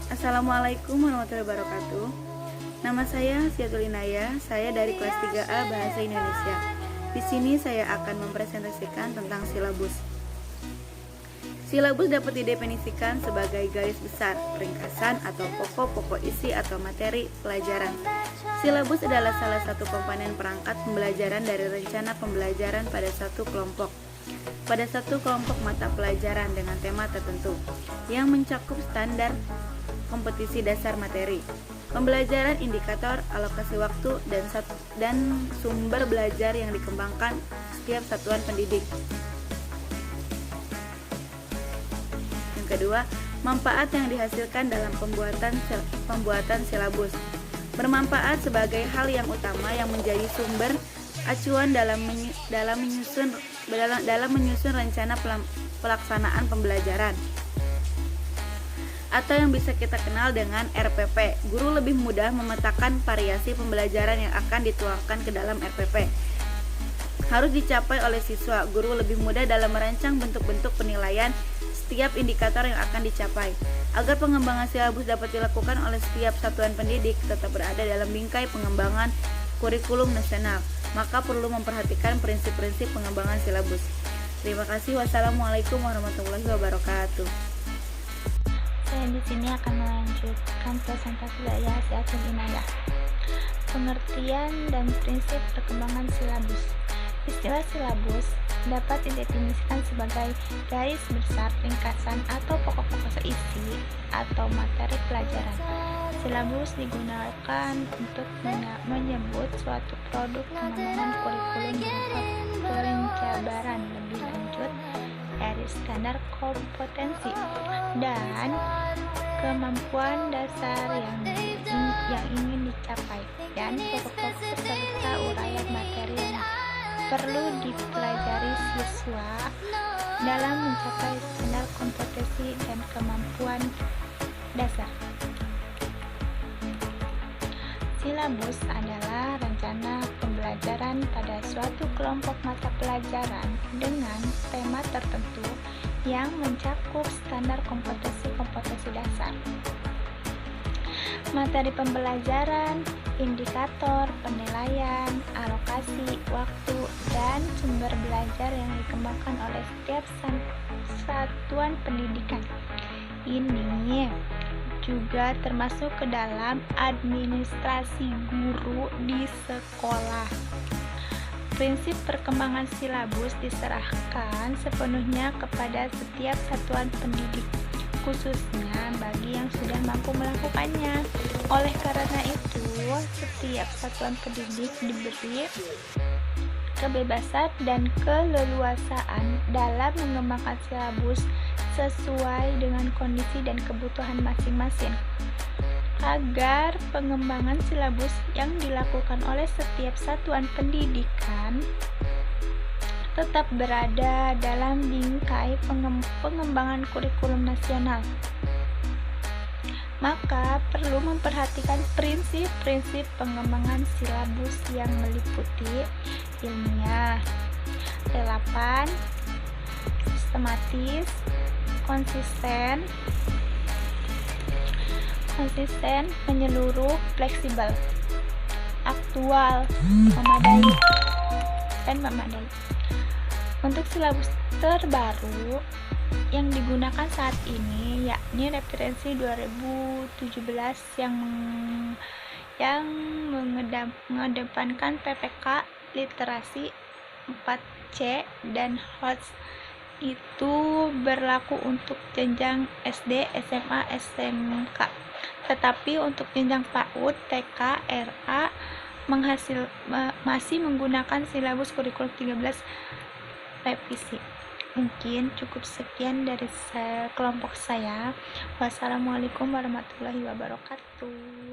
Assalamualaikum warahmatullahi wabarakatuh. Nama saya Siatul Inaya, saya dari kelas 3A Bahasa Indonesia. Di sini saya akan mempresentasikan tentang silabus. Silabus dapat didefinisikan sebagai garis besar, ringkasan, atau pokok-pokok isi atau materi pelajaran. Silabus adalah salah satu komponen perangkat pembelajaran dari rencana pembelajaran pada satu kelompok mata pelajaran dengan tema tertentu yang mencakup standar kompetisi dasar materi, pembelajaran indikator, alokasi waktu, dan sumber belajar yang dikembangkan setiap satuan pendidik. Yang kedua, manfaat yang dihasilkan dalam pembuatan silabus. Bermanfaat sebagai hal yang utama yang menjadi sumber acuan dalam menyusun rencana pelaksanaan pembelajaran, atau yang bisa kita kenal dengan RPP. Guru lebih mudah memetakan variasi pembelajaran yang akan dituangkan ke dalam RPP. Harus dicapai oleh siswa. Guru lebih mudah dalam merancang bentuk-bentuk penilaian setiap indikator yang akan dicapai. Agar pengembangan silabus dapat dilakukan oleh setiap satuan pendidik tetap berada dalam bingkai pengembangan kurikulum nasional, maka perlu memperhatikan prinsip-prinsip pengembangan silabus. Terima kasih. Wassalamualaikum warahmatullahi wabarakatuh. Saya di sini akan melanjutkan presentasi saya Siatul Inayah. Pengertian dan prinsip perkembangan silabus. Istilah silabus dapat didefinisikan sebagai garis besar, ringkasan, atau pokok-pokok isi atau materi pelajaran. Silabus digunakan untuk menyebut suatu produk pengembangan kurikulum berupa penjabaran lebih lanjut dari standar kompetensi dan kemampuan dasar yang ingin dicapai, dan pokok-pokok serta uraian materi yang perlu dipelajari siswa dalam mencapai standar kompetensi dan kemampuan dasar. Silabus adalah rencana pembelajaran pada suatu kelompok mata pelajaran dengan tema tertentu yang mencakup standar kompetensi dasar. Materi pembelajaran, indikator, penilaian, alokasi, waktu, dan sumber belajar yang dikembangkan oleh setiap satuan pendidikan. Ini juga termasuk ke dalam administrasi guru di sekolah. Prinsip perkembangan silabus diserahkan sepenuhnya kepada setiap satuan pendidik, khususnya bagi yang sudah mampu melakukannya. Oleh karena itu, setiap satuan pendidik diberi kebebasan dan keleluasaan dalam mengembangkan silabus sesuai dengan kondisi dan kebutuhan masing-masing, agar pengembangan silabus yang dilakukan oleh setiap satuan pendidikan tetap berada dalam bingkai pengembangan kurikulum nasional. Maka perlu memperhatikan prinsip-prinsip pengembangan silabus yang meliputi ilmiah, relevan, sistematis, konsisten, menyeluruh, fleksibel, aktual, memadai. Untuk silabus terbaru yang digunakan saat ini yakni referensi 2017 yang mengedepankan PPK literasi 4C dan HOTS. Itu berlaku untuk jenjang SD, SMA, SMK. Tetapi untuk jenjang PAUD, TK, RA masih menggunakan silabus kurikulum 13 revisi. Mungkin cukup sekian dari kelompok saya. Wassalamualaikum warahmatullahi wabarakatuh.